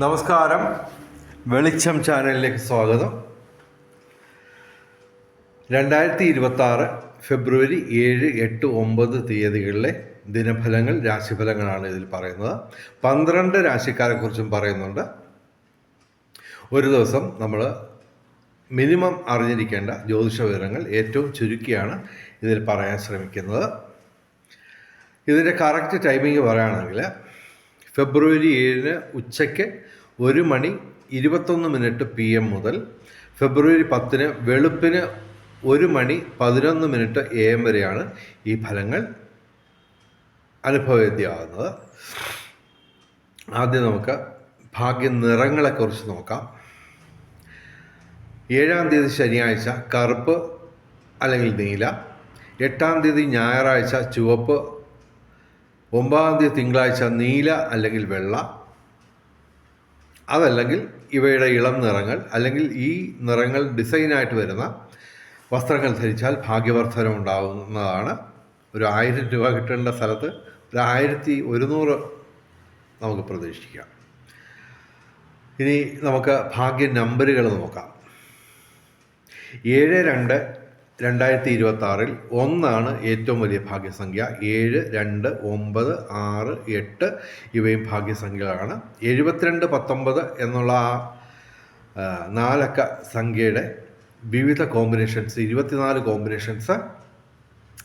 നമസ്കാരം, വെളിച്ചം ചാനലിലേക്ക് സ്വാഗതം. 2026 ഫെബ്രുവരി 7, 8, 9 തീയതികളിലെ ദിനഫലങ്ങൾ, രാശിഫലങ്ങളാണ് ഇതിൽ പറയുന്നത്. 12 രാശിക്കാരെക്കുറിച്ചും പറയുന്നുണ്ട്. ഒരു ദിവസം നമ്മൾ മിനിമം അറിഞ്ഞിരിക്കേണ്ട ജ്യോതിഷ വിവരങ്ങൾ ഏറ്റവും ചുരുക്കിയാണ് ഇതിൽ പറയാൻ ശ്രമിക്കുന്നത്. ഇതിൻ്റെ കറക്റ്റ് ടൈമിംഗ് പറയുകയാണെങ്കിൽ ഫെബ്രുവരി 7 ഉച്ചയ്ക്ക് 1:21 PM മുതൽ ഫെബ്രുവരി 10 വെളുപ്പിന് 1:11 AM വരെയാണ് ഈ ഫലങ്ങൾ അനുഭവവേദ്യമാകുന്നത്. ആദ്യം നമുക്ക് ഭാഗ്യ നിറങ്ങളെക്കുറിച്ച് നോക്കാം. 7-ാം തീയതി ശനിയാഴ്ച കറുപ്പ് അല്ലെങ്കിൽ നീല, 8-ാം തീയതി ഞായറാഴ്ച ചുവപ്പ്, 9-ാം തീയതി തിങ്കളാഴ്ച നീല അല്ലെങ്കിൽ വെള്ള, അതല്ലെങ്കിൽ ഇവയുടെ ഇളം നിറങ്ങൾ അല്ലെങ്കിൽ ഈ നിറങ്ങൾ ഡിസൈനായിട്ട് വരുന്ന വസ്ത്രങ്ങൾ ധരിച്ചാൽ ഭാഗ്യവർദ്ധനം ഉണ്ടാകുന്നതാണ്. ഒരു 1000 രൂപ കിട്ടേണ്ട സ്ഥലത്ത് ഒരു 1100 നമുക്ക് പ്രതീക്ഷിക്കാം. ഇനി നമുക്ക് ഭാഗ്യ നമ്പറുകൾ നോക്കാം. 7-2-2026 1 ഏറ്റവും വലിയ ഭാഗ്യസംഖ്യ. 7, 2, 9, 6, 8 ഇവയും ഭാഗ്യസംഖ്യകളാണ്. 72-19 എന്നുള്ള ആ 4 അക്ക സംഖ്യയുടെ വിവിധ കോമ്പിനേഷൻസ്, 24 കോമ്പിനേഷൻസ്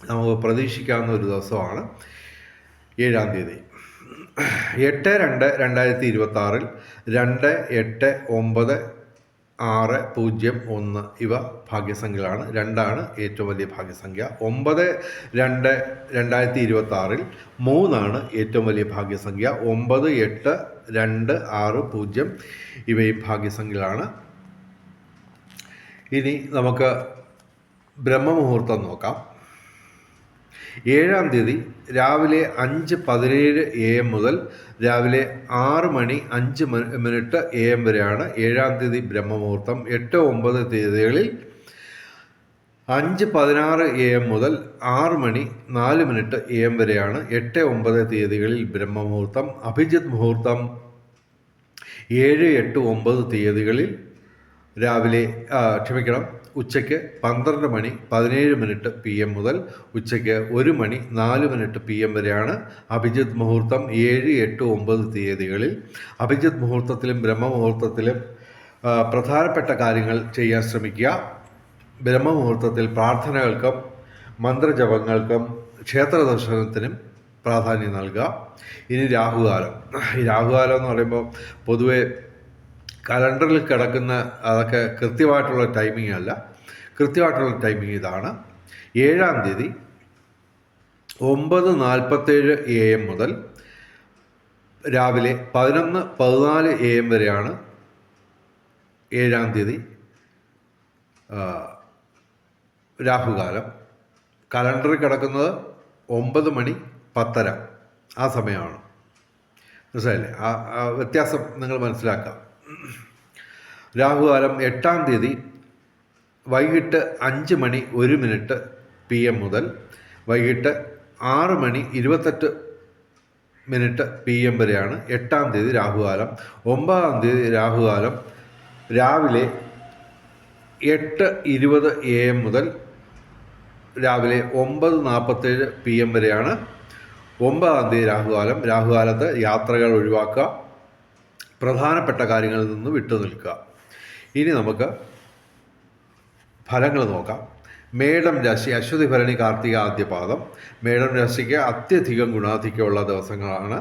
നമുക്ക് പ്രതീക്ഷിക്കാവുന്ന ഒരു ദിവസമാണ് 7-ാം തീയതി. 8-2-2026 2, 8, 9, 6, 0, 1 ഇവ ഭാഗ്യസംഖ്യകളാണ്. 2 ഏറ്റവും വലിയ ഭാഗ്യസംഖ്യ. 9-2-2026 3 ഏറ്റവും വലിയ ഭാഗ്യസംഖ്യ. 9, 8, 2, 6, 0 ഇവയും ഭാഗ്യസംഖ്യകളാണ്. ഇനി നമുക്ക് ബ്രഹ്മമുഹൂർത്തം നോക്കാം. 7-ാം തീയതി രാവിലെ 5:17 AM മുതൽ രാവിലെ 6:05 AM വരെയാണ് 7-ാം തീയതി ബ്രഹ്മമുഹൂർത്തം. 8, 9 തീയതികളിൽ 5:16 AM മുതൽ 6:04 AM വരെയാണ് 8, 9 തീയതികളിൽ ബ്രഹ്മമുഹൂർത്തം. അഭിജിത്ത് മുഹൂർത്തം 7, 8, 9 തീയതികളിൽ രാവിലെ ഉച്ചയ്ക്ക് 12:17 PM മുതൽ ഉച്ചയ്ക്ക് 1:04 PM വരെയാണ് അഭിജിത്ത് മുഹൂർത്തം. 7, 8, 9 തീയതികളിൽ അഭിജിത്ത് മുഹൂർത്തത്തിലും ബ്രഹ്മമുഹൂർത്തത്തിലും പ്രധാനപ്പെട്ട കാര്യങ്ങൾ ചെയ്യാൻ ശ്രമിക്കുക. ബ്രഹ്മമുഹൂർത്തത്തിൽ പ്രാർത്ഥനകൾക്കും മന്ത്രജപങ്ങൾക്കും ക്ഷേത്ര ദർശനത്തിനും പ്രാധാന്യം നൽകുക. ഇനി രാഹുകാലം. ഈ രാഹുകാലം എന്ന് പറയുമ്പോൾ പൊതുവെ കലണ്ടറിൽ കിടക്കുന്ന അതൊക്കെ കൃത്യമായിട്ടുള്ള ടൈമിംഗ് അല്ല. കൃത്യമായിട്ടുള്ള ടൈമിംഗ് ഇതാണ്. 7-ാം തീയതി 9:47 AM മുതൽ രാവിലെ 11:14 AM വരെയാണ് 7-ാം തീയതി രാഹുകാലം. കലണ്ടറിൽ കിടക്കുന്നത് 9:10 ആ സമയമാണ്. മനസ്സിലായില്ലേ? ആ വ്യത്യാസം നിങ്ങൾ മനസ്സിലാക്കാം. രാഹുകാലം 8-ാം തീയതി വൈകിട്ട് 5:01 PM മുതൽ വൈകിട്ട് 6:28 PM വരെയാണ് 8-ാം തീയതി രാഹുകാലം. 9-ാം തീയതി രാഹുകാലം രാവിലെ 8:20 AM മുതൽ രാവിലെ 9:47 PM വരെയാണ് 9-ാം തീയതി രാഹുകാലം. രാഹുകാലത്ത് യാത്രകൾ ഒഴിവാക്കുക, പ്രധാനപ്പെട്ട കാര്യങ്ങളിൽ നിന്ന് വിട്ടുനിൽക്കുക. ഇനി നമുക്ക് ഫലങ്ങൾ നോക്കാം. മേടം രാശി, അശ്വതി ഭരണി കാർത്തിക ആദ്യപാദം. മേടം രാശിക്ക് അത്യധികം ഗുണാധിക്യമുള്ള ദിവസങ്ങളാണ്.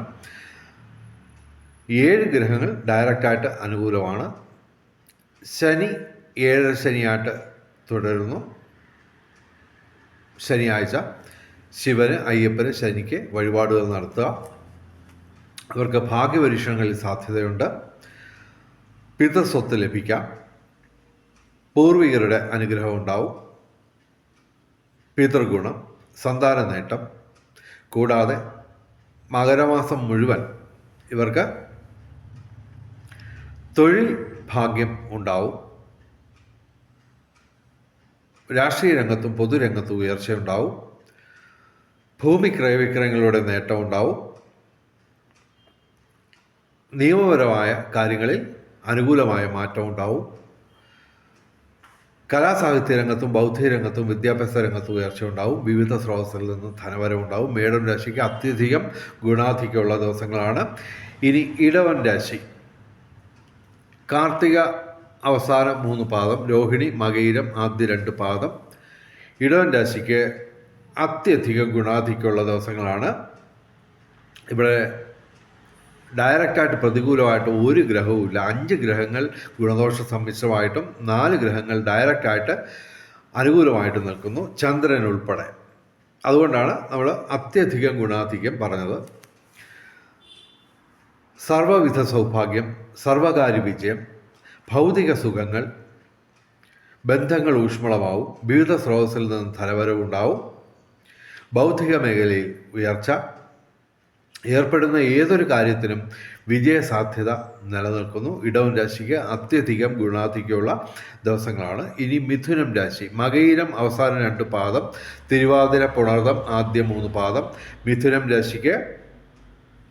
7 ഗ്രഹങ്ങൾ ഡയറക്റ്റായിട്ട് അനുകൂലമാണ്. ശനി 7 ശനിയായിട്ട് തുടരുന്നു. ശനിയാഴ്ച ശിവന്, അയ്യപ്പന്, ശനിക്ക് വഴിപാടുകൾ നടത്തുക. അവർക്ക് ഭാഗ്യപരീക്ഷണങ്ങളിൽ സാധ്യതയുണ്ട്. പിതൃസ്വത്ത് ലഭിക്കാം. പൂർവികരുടെ അനുഗ്രഹം ഉണ്ടാവും. പിതൃഗുണം, സന്താന നേട്ടം, കൂടാതെ മകരമാസം മുഴുവൻ ഇവർക്ക് തൊഴിൽ ഭാഗ്യം ഉണ്ടാവും. രാഷ്ട്രീയ രംഗത്തും പൊതുരംഗത്തും ഉയർച്ചയുണ്ടാവും. ഭൂമി ക്രയവിക്രയങ്ങളുടെ നേട്ടം ഉണ്ടാവും. നിയമപരമായ കാര്യങ്ങളിൽ അനുകൂലമായ മാറ്റം ഉണ്ടാവും. കലാസാഹിത്യ രംഗത്തും ബൗദ്ധിക രംഗത്തും വിദ്യാഭ്യാസ രംഗത്തും ഉയർച്ചയുണ്ടാവും. വിവിധ സ്രോതസ്സിൽ നിന്ന് ധനവരവുണ്ടാവും. മേടൻ രാശിക്ക് അത്യധികം ഗുണാധിക്യമുള്ള ദിവസങ്ങളാണ്. ഇനി ഇടവൻ രാശി. കാർത്തിക അവസാന 3 പാദം, രോഹിണി മകയിരം ആദ്യ 2 പാദം. ഇടവൻ രാശിക്ക് അത്യധികം ഗുണാധിക്യമുള്ള ദിവസങ്ങളാണ്. ഇവിടെ ഡയറക്റ്റായിട്ട് പ്രതികൂലമായിട്ട് ഒരു ഗ്രഹവുമില്ല. 5 ഗ്രഹങ്ങൾ ഗുണദോഷ സമ്മിശ്രമായിട്ടും 4 ഗ്രഹങ്ങൾ ഡയറക്റ്റായിട്ട് അനുകൂലമായിട്ട് നിൽക്കുന്നു, ചന്ദ്രൻ ഉൾപ്പെടെ. അതുകൊണ്ടാണ് നമ്മൾ അത്യധികം ഗുണാധിക്യം പറഞ്ഞത്. സർവവിധ സൗഭാഗ്യം, സർവകാര്യ വിജയം, ഭൗതിക സുഖങ്ങൾ, ബന്ധങ്ങൾ ഊഷ്മളമാവും. വിവിധ സ്രോതസ്സിൽ നിന്ന് ധനവരവുണ്ടാവും. ബൗദ്ധിക മേഖലയിൽ ഉയർച്ച. ഏർപ്പെടുന്ന ഏതൊരു കാര്യത്തിനും വിജയസാധ്യത നിലനിൽക്കുന്നു. ഇടവൻ രാശിക്ക് അത്യധികം ഗുണാധിക്യമുള്ള ദിവസങ്ങളാണ്. ഇനി മിഥുനം രാശി. മകയിരം അവസാന 2 പാദം, തിരുവാതിര പുണർദം ആദ്യ 3 പാദം. മിഥുനം രാശിക്ക്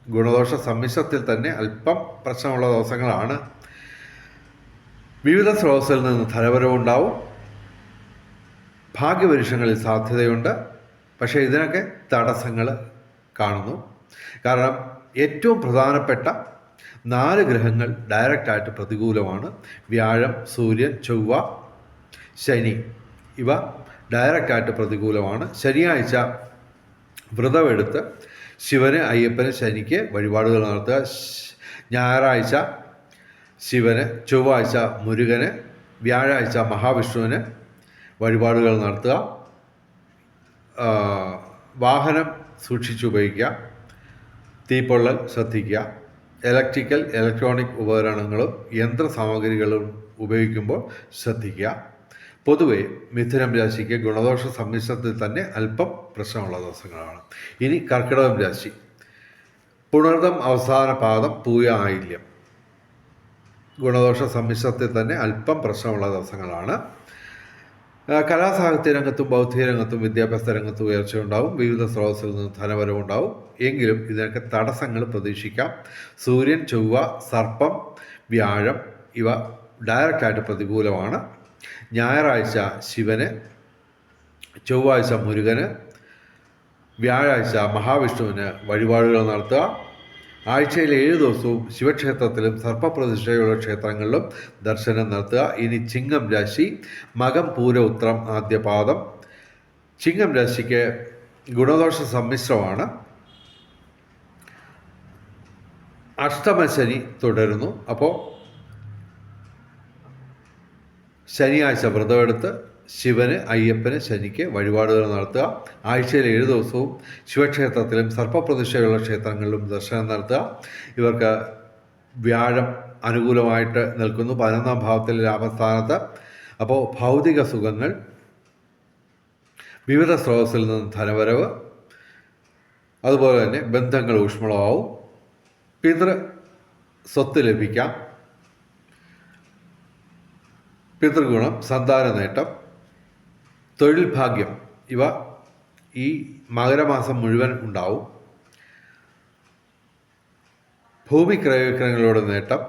ഗുണദോഷ സമ്മിശ്രത്തിൽ തന്നെ അല്പം പ്രശ്നമുള്ള ദിവസങ്ങളാണ്. വിവിധ സ്രോതസ്സിൽ നിന്ന് ധനവരവുണ്ടാവും. ഭാഗ്യപരീക്ഷങ്ങളിൽ സാധ്യതയുണ്ട്. പക്ഷേ ഇതിനൊക്കെ തടസ്സങ്ങൾ കാണുന്നു. കാരണം ഏറ്റവും പ്രധാനപ്പെട്ട 4 ഗ്രഹങ്ങൾ ഡയറക്റ്റായിട്ട് പ്രതികൂലമാണ്. വ്യാഴം, സൂര്യൻ, ചൊവ്വ, ശനി ഇവ ഡയറക്റ്റായിട്ട് പ്രതികൂലമാണ്. ശനിയാഴ്ച വ്രതമെടുത്ത് ശിവന്, അയ്യപ്പന്, ശനിക്ക് വഴിപാടുകൾ നടത്തുക. ഞായറാഴ്ച ശിവന്, ചൊവ്വാഴ്ച മുരുകന്, വ്യാഴാഴ്ച മഹാവിഷ്ണുവിന് വഴിപാടുകൾ നടത്തുക. വാഹനം സൂക്ഷിച്ചുപയോഗിക്കുക. തീപ്പൊള്ളൽ ശ്രദ്ധിക്കുക. ഇലക്ട്രോണിക് ഉപകരണങ്ങളും യന്ത്രസാമഗ്രികളും ഉപയോഗിക്കുമ്പോൾ ശ്രദ്ധിക്കുക. പൊതുവെ മിഥുനം രാശിക്ക് ഗുണദോഷ സമ്മിശ്രത്തിൽ തന്നെ അല്പം പ്രശ്നമുള്ള ദിവസങ്ങളാണ്. ഇനി കർക്കിടകം രാശി. പുണർദം അവസാന പാദം, പൂയ ആയില്യം. ഗുണദോഷ സമ്മിശ്രത്തിൽ തന്നെ അല്പം പ്രശ്നമുള്ള ദിവസങ്ങളാണ്. കലാസാഹിത്യ രംഗത്തും ബൗദ്ധിക രംഗത്തും വിദ്യാഭ്യാസ രംഗത്തും ഉയർച്ചയുണ്ടാവും. വിവിധ സ്രോതസ്സിൽ നിന്ന് ധനവരവുണ്ടാവും. എങ്കിലും ഇതിനൊക്കെ തടസ്സങ്ങൾ പ്രതീക്ഷിക്കാം. സൂര്യൻ, ചൊവ്വ, സർപ്പം, വ്യാഴം ഇവ ഡയറക്റ്റായിട്ട് പ്രതികൂലമാണ്. ഞായറാഴ്ച ശിവന്, ചൊവ്വാഴ്ച മുരുകന്, വ്യാഴാഴ്ച മഹാവിഷ്ണുവിന് വഴിപാടുകൾ നടത്തുക. ആഴ്ചയിലെ 7 ദിവസവും ശിവക്ഷേത്രത്തിലും സർപ്പപ്രതിഷ്ഠയുള്ള ക്ഷേത്രങ്ങളിലും ദർശനം നടത്തുക. ഇനി ചിങ്ങം രാശി. മകം, പൂര, ഉത്രം ആദ്യ പാദം. ചിങ്ങം രാശിക്ക് ഗുണദോഷ സമ്മിശ്രമാണ്. അഷ്ടമശനി തുടരുന്നു. അപ്പോൾ ശനിയാഴ്ച വ്രതമെടുത്ത് ശിവന്, അയ്യപ്പന്, ശനിക്ക് വഴിപാടുകൾ നടത്തുക. ആഴ്ചയിൽ 7 ദിവസവും ശിവക്ഷേത്രത്തിലും സർപ്പപ്രതിഷ്ഠയുള്ള ക്ഷേത്രങ്ങളിലും ദർശനം നടത്തുക. ഇവർക്ക് വ്യാഴം അനുകൂലമായിട്ട് നിൽക്കുന്നു, 11ാം ഭാവത്തിലെ ലാഭസ്ഥാനത്ത്. അപ്പോൾ ഭൗതിക സുഖങ്ങൾ, വിവിധ സ്രോതസ്സിൽ നിന്ന് ധനവരവ്, അതുപോലെ തന്നെ ബന്ധങ്ങൾ ഊഷ്മളമാവും. പിതൃ സ്വത്ത് ലഭിക്കാം. പിതൃഗുണം, സന്താന നേട്ടം, തൊഴിൽ ഭാഗ്യം ഇവ ഈ മകരമാസം മുഴുവൻ ഉണ്ടാവും. ഭൂമി ക്രയവിക്രയങ്ങളുടെ നേട്ടം,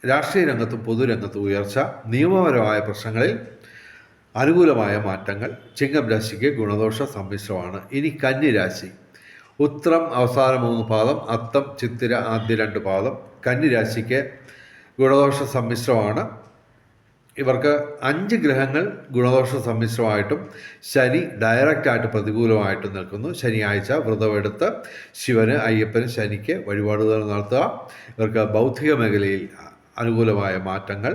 രാഷ്ട്രീയ രംഗത്തും പൊതുരംഗത്തും ഉയർച്ച, നിയമപരമായ പ്രശ്നങ്ങളിൽ അനുകൂലമായ മാറ്റങ്ങൾ. ചിങ്ങം രാശിക്ക് ഗുണദോഷ സമ്മിശ്രമാണ്. ഇനി കന്നിരാശി. ഉത്രം അവസാന 3 പാദം, അത്തം, ചിത്തിര ആദ്യ 2 പാദം. കന്നിരാശിക്ക് ഗുണദോഷ സമ്മിശ്രമാണ്. ഇവർക്ക് 5 ഗ്രഹങ്ങൾ ഗുണദോഷ സമ്മിശ്രമായിട്ടും ശനി ഡയറക്റ്റായിട്ട് പ്രതികൂലമായിട്ടും നിൽക്കുന്നു. ശനിയാഴ്ച വ്രതമെടുത്ത് ശിവന്, അയ്യപ്പന്, ശനിക്ക് വഴിപാടുകൾ നടത്തുക. ഇവർക്ക് ബൗദ്ധിക മേഖലയിൽ അനുകൂലമായ മാറ്റങ്ങൾ.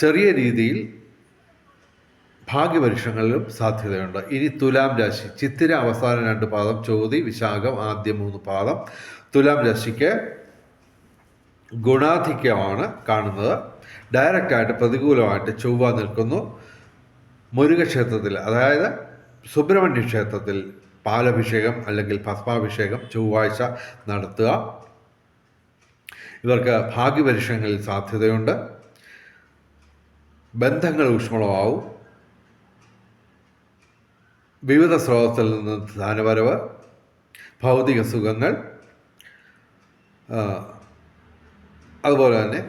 ചെറിയ രീതിയിൽ ഭാഗ്യപരീക്ഷകളിലും സാധ്യതയുണ്ട്. ഇനി തുലാം രാശി. ചിത്തിര അവസാന 2 പാദം, ചോതി, വിശാഖം ആദ്യ 3 പാദം. തുലാം രാശിക്ക് ഗുണാധിക്യമാണ് കാണുന്നത്. ഡയറക്റ്റായിട്ട് പ്രതികൂലമായിട്ട് ചൊവ്വ നിൽക്കുന്നു. മുരുകക്ഷേത്രത്തിൽ, അതായത് സുബ്രഹ്മണ്യ ക്ഷേത്രത്തിൽ പാലഭിഷേകം അല്ലെങ്കിൽ ഭസ്മാഭിഷേകം ചൊവ്വാഴ്ച നടത്തുക. ഇവർക്ക് ഭാഗ്യപരീക്ഷകളിൽ സാധ്യതയുണ്ട്. ബന്ധങ്ങൾ ഊഷ്മളമാവും. വിവിധ സ്രോതസ്സിൽ നിന്ന് ധനവരവ്, ഭൗതിക സുഖങ്ങൾ, അതുപോലെ തന്നെ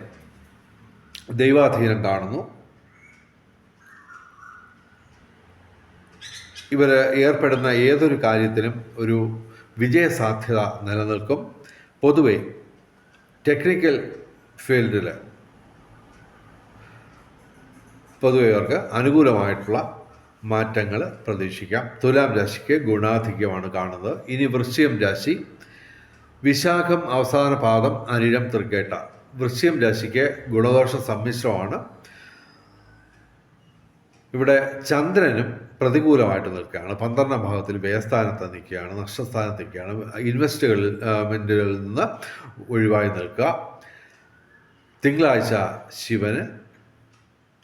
ദൈവാധീനം കാണുന്നു. ഇവർ ഏർപ്പെടുന്ന ഏതൊരു കാര്യത്തിനും ഒരു വിജയസാധ്യത നിലനിൽക്കും. പൊതുവെ ടെക്നിക്കൽ ഫീൽഡിൽ പൊതുവെ ഇവർക്ക് അനുകൂലമായിട്ടുള്ള മാറ്റങ്ങൾ പ്രതീക്ഷിക്കാം. തുലാം രാശിക്ക് ഗുണാധിക്യമാണ് കാണുന്നത്. ഇനി വൃശ്ചികം രാശി, വിശാഖം അവസാന പാദം, അനിഴം തൃക്കേട്ട. വൃശ്ചികം രാശിക്ക് ഗുണദോഷ സമ്മിശ്രമാണ്. ഇവിടെ ചന്ദ്രനും പ്രതികൂലമായിട്ട് നിൽക്കുകയാണ്. 12ാം ഭാവത്തിൽ വ്യയസ്ഥാനത്ത് നിൽക്കുകയാണ്, നഷ്ടസ്ഥാനത്ത് നിൽക്കുകയാണ്. ഇൻവെസ്റ്റ്മെൻറ്റുകളിൽ നിന്ന് ഒഴിവായി നിൽക്കുക. തിങ്കളാഴ്ച ശിവന്,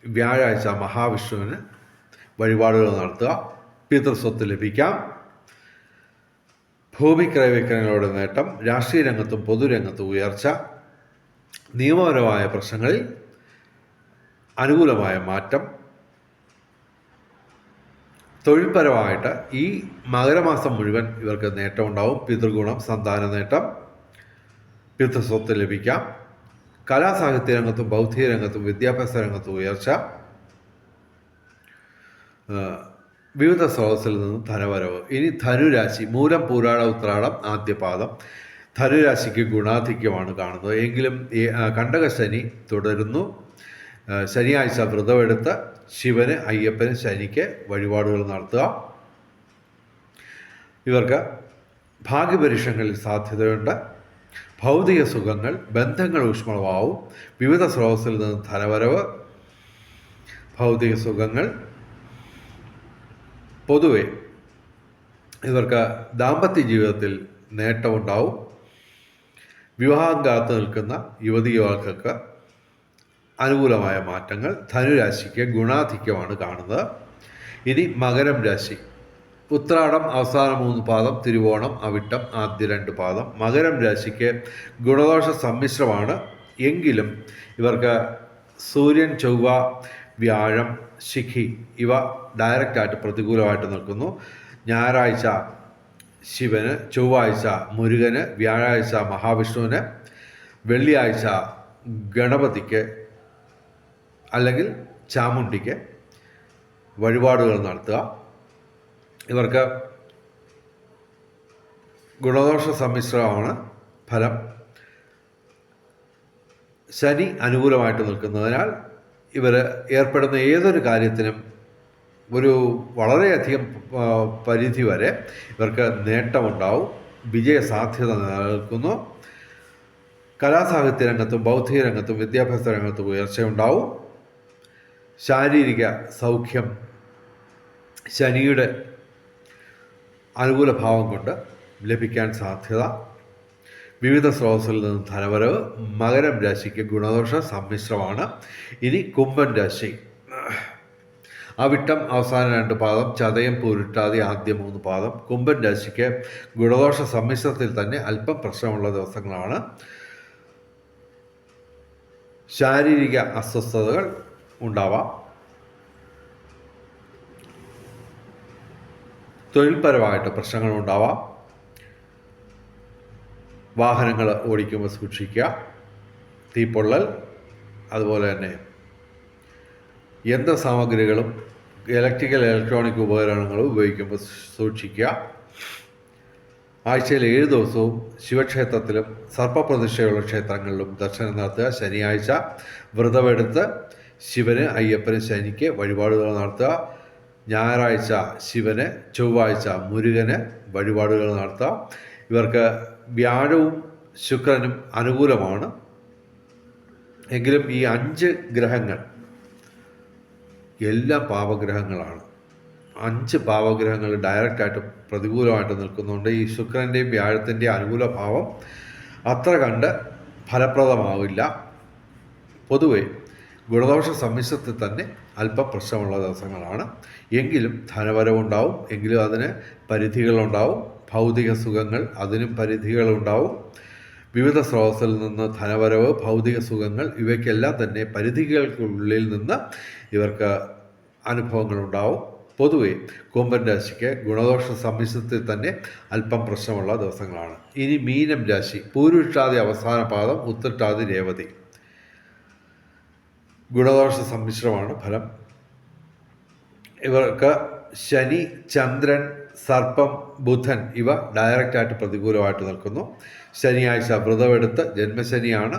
വ്യാഴാഴ്ച മഹാവിഷ്ണുവിന് വഴിപാടുകൾ നടത്തുക. പിതൃസ്വത്ത് ലഭിക്കാം. ഭൂമി ക്രയവിക്രയങ്ങളുടെ നേട്ടം. രാഷ്ട്രീയ രംഗത്തും പൊതുരംഗത്തും ഉയർച്ച. നിയമപരമായ പ്രശ്നങ്ങളിൽ അനുകൂലമായ മാറ്റം. തൊഴിൽപരമായിട്ട് ഈ മകരമാസം മുഴുവൻ ഇവർക്ക് നേട്ടമുണ്ടാവും. പിതൃഗുണം, സന്താന നേട്ടം, പിതൃസ്വത്ത് ലഭിക്കാം. കലാസാഹിത്യ രംഗത്തും ബൗദ്ധിക രംഗത്തും വിദ്യാഭ്യാസ രംഗത്തും ഉയർച്ച. വിവിധ സ്രോതസ്സിൽ നിന്നും ധനവരവ്. ഇനി ധനുരാശി, മൂലം പൂരാട ഉത്രാടം ആദ്യപാദം. ധനുരാശിക്ക് ഗുണാധിക്യമാണ് കാണുന്നത്. എങ്കിലും കണ്ടകശനി തുടരുന്നു. ശനിയാഴ്ച വ്രതമെടുത്ത് ശിവന്, അയ്യപ്പന്, ശനിക്ക് വഴിപാടുകൾ നടത്തുക. ഇവർക്ക് ഭാഗ്യപരീക്ഷങ്ങളിൽ സാധ്യതയുണ്ട്. ഭൗതിക സുഖങ്ങൾ, ബന്ധങ്ങൾ ഊഷ്മളമാവും. വിവിധ സ്രോതസ്സിൽ നിന്ന് ധനവരവ്, ഭൗതിക സുഖങ്ങൾ. പൊതുവെ ഇവർക്ക് ദാമ്പത്യ ജീവിതത്തിൽ നേട്ടമുണ്ടാവും. വിവാഹം കാത്തു നിൽക്കുന്ന യുവതി യുവാക്കൾക്ക് അനുകൂലമായ മാറ്റങ്ങൾ. ധനുരാശിക്ക് ഗുണാധിക്യമാണ് കാണുന്നത്. ഇനി മകരം രാശി, ഉത്രാടം അവസാന 3 പാദം, തിരുവോണം, അവിട്ടം ആദ്യ 2 പാദം. മകരം രാശിക്ക് ഗുണദോഷ സമ്മിശ്രമാണ്. എങ്കിലും ഇവർക്ക് സൂര്യൻ, ചൊവ്വ, വ്യാഴം, ശിഖി ഇവ ഡയറക്റ്റായിട്ട് പ്രതികൂലമായിട്ട് നിൽക്കുന്നു. ഞായറാഴ്ച ശിവന്, ചൊവ്വാഴ്ച മുരുകന്, വ്യാഴാഴ്ച മഹാവിഷ്ണുവിന്, വെള്ളിയാഴ്ച ഗണപതിക്ക് അല്ലെങ്കിൽ ചാമുണ്ടിക്ക് വഴിപാടുകൾ നടത്തുക. ഇവർക്ക് ഗുണദോഷ സമ്മിശ്രമാണ് ഫലം. ശനി അനുകൂലമായിട്ട് നിൽക്കുന്നതിനാൽ ഇവർ ഏർപ്പെടുന്ന ഏതൊരു കാര്യത്തിനും ഒരു വളരെയധികം പരിധി വരെ ഇവർക്ക് നേട്ടമുണ്ടാവും. വിജയസാധ്യത നിലനിൽക്കുന്നു. കലാസാഹിത്യ രംഗത്തും ബൗദ്ധിക രംഗത്തും വിദ്യാഭ്യാസ രംഗത്തും ഉയർച്ചയുണ്ടാവും. ശാരീരിക സൗഖ്യം ശനിയുടെ അനുകൂല ഭാവം കൊണ്ട് ലഭിക്കാൻ സാധ്യത. വിവിധ സ്രോതസ്സിൽ നിന്ന് ധനവരവ്. മകരം രാശിക്ക് ഗുണദോഷ സമ്മിശ്രമാണ്. ഇനി കുംഭൻ രാശി, അവിട്ടം അവസാന 2 പാദം, ചതയം പൂരിട്ടാതി ആദ്യ 3 പാദം. കുംഭൻ രാശിക്ക് ഗുണദോഷ സമ്മിശ്രത്തിൽ തന്നെ അല്പം പ്രശ്നമുള്ള ദിവസങ്ങളാണ്. ശാരീരിക അസ്വസ്ഥതകൾ ഉണ്ടാവാം. തൊഴിൽപരമായിട്ട് പ്രശ്നങ്ങളുണ്ടാവാം. വാഹനങ്ങൾ ഓടിക്കുമ്പോൾ സൂക്ഷിക്കുക. തീപ്പൊള്ളൽ, അതുപോലെ തന്നെ യന്ത്രസാമഗ്രികളും ഇലക്ട്രോണിക് ഉപകരണങ്ങളും ഉപയോഗിക്കുമ്പോൾ സൂക്ഷിക്കുക. ആഴ്ചയിൽ 7 ദിവസവും ശിവക്ഷേത്രത്തിലും സർപ്പപ്രതിഷ്ഠയുള്ള ക്ഷേത്രങ്ങളിലും ദർശനം നടത്തുക. ശനിയാഴ്ച വ്രതമെടുത്ത് ശിവന്, അയ്യപ്പന്, ശനിക്ക് വഴിപാടുകൾ നടത്തുക. ഞായറാഴ്ച ശിവന്, ചൊവ്വാഴ്ച മുരുകന് വഴിപാടുകൾ നടത്തുക. ഇവർക്ക് വ്യാഴവും ശുക്രനും അനുകൂലമാണ്. എങ്കിലും ഈ 5 ഗ്രഹങ്ങൾ എല്ലാം പാപഗ്രഹങ്ങളാണ്. 5 പാപഗ്രഹങ്ങൾ ഡയറക്റ്റായിട്ട് പ്രതികൂലമായിട്ട് നിൽക്കുന്നുണ്ട്. ഈ ശുക്രൻ്റെയും വ്യാഴത്തിൻ്റെയും അനുകൂല ഭാവം അത്ര കണ്ട് ഫലപ്രദമാവില്ല. പൊതുവെ ഗുണദോഷ സമ്മിശ്രത്തിൽ തന്നെ അല്പം പ്രശ്നമുള്ള ദിവസങ്ങളാണ്. എങ്കിലും ധനവരവുണ്ടാവും. എങ്കിലും അതിന് പരിധികളുണ്ടാവും. ഭൗതിക സുഖങ്ങൾ, അതിനും പരിധികളുണ്ടാവും. വിവിധ സ്രോതസ്സിൽ നിന്ന് ധനവരവ്, ഭൗതിക സുഖങ്ങൾ ഇവയ്ക്കെല്ലാം തന്നെ പരിധികൾക്കുള്ളിൽ നിന്ന് ഇവർക്ക് അനുഭവങ്ങളുണ്ടാവും. പൊതുവെ കുംഭൻ രാശിക്ക് ഗുണദോഷ സമ്മിശ്രത്തിൽ തന്നെ അല്പം പ്രശ്നമുള്ള ദിവസങ്ങളാണ്. ഇനി മീനം രാശി, പൂരുരുട്ടാതി അവസാന പാദം, ഉത്രട്ടാതി രേവതി. ഗുണദോഷ സമ്മിശ്രമാണ് ഫലം. ഇവർക്ക് ശനി, ചന്ദ്രൻ, സർപ്പം, ബുധൻ ഇവ ഡയറക്റ്റായിട്ട് പ്രതികൂലമായിട്ട് നിൽക്കുന്നു. ശനിയാഴ്ച വ്രതമെടുത്ത്, ജന്മശനിയാണ്,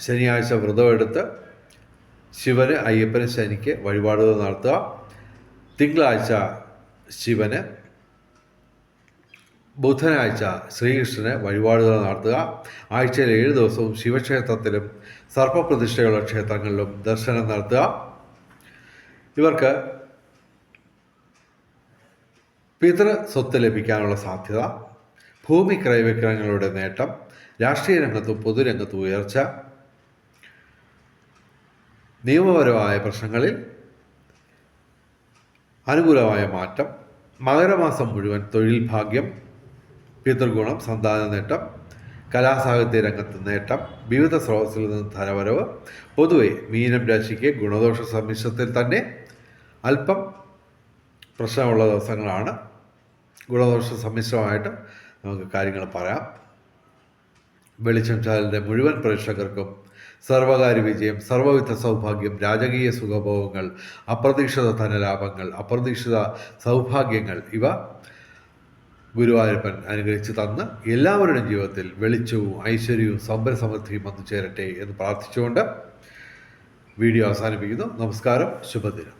ശനിയാഴ്ച വ്രതമെടുത്ത് ശിവന്, അയ്യപ്പന്, ശനിക്ക് വഴിപാടുകൾ നടത്തുക. തിങ്കളാഴ്ച ശിവന്, ബുധനാഴ്ച ശ്രീകൃഷ്ണന് വഴിപാടുകൾ നടത്തുക. ആഴ്ചയിൽ 7 ദിവസവും ശിവക്ഷേത്രത്തിലും സർപ്പപ്രതിഷ്ഠയുള്ള ക്ഷേത്രങ്ങളിലും ദർശനം നടത്തുക. ഇവർക്ക് പിതൃ സ്വത്ത് ലഭിക്കാനുള്ള സാധ്യത, ഭൂമി ക്രയവിക്രയങ്ങളുടെ നേട്ടം, രാഷ്ട്രീയ രംഗത്തും പൊതുരംഗത്തും ഉയർച്ച, നിയമപരമായ പ്രശ്നങ്ങളിൽ അനുകൂലമായ മാറ്റം, മകരമാസം മുഴുവൻ തൊഴിൽ ഭാഗ്യം, പിതൃഗുണം, സന്താന നേട്ടം, കലാസാഹിത്യ രംഗത്ത് നേട്ടം, വിവിധ സ്രോതസ്സിൽ നിന്ന് ധനവരവ്. പൊതുവെ മീനം രാശിക്ക് ഗുണദോഷ സമ്മിശ്രത്തിൽ തന്നെ അല്പം പ്രശ്നമുള്ള ദിവസങ്ങളാണ്. ഗുണദോഷ സമ്മിശ്രമായിട്ട് നമുക്ക് കാര്യങ്ങൾ പറയാം. വെളിച്ചം ചാനലിൻ്റെ മുഴുവൻ പ്രേക്ഷകർക്കും സർവകാര്യ വിജയം, സർവവിധ സൗഭാഗ്യം, രാജകീയ സുഖഭോഗങ്ങൾ, അപ്രതീക്ഷിത ധനലാഭങ്ങൾ, അപ്രതീക്ഷിത സൗഭാഗ്യങ്ങൾ ഇവ ഗുരുവായൂരപ്പൻ അനുഗ്രഹിച്ച് തന്ന് എല്ലാവരുടെയും ജീവിതത്തിൽ വെളിച്ചവും ഐശ്വര്യവും സമ്പൽ സമൃദ്ധിയും വന്നു ചേരട്ടെ എന്ന് പ്രാർത്ഥിച്ചുകൊണ്ട് വീഡിയോ അവസാനിപ്പിക്കുന്നു. നമസ്കാരം, ശുഭദിനം.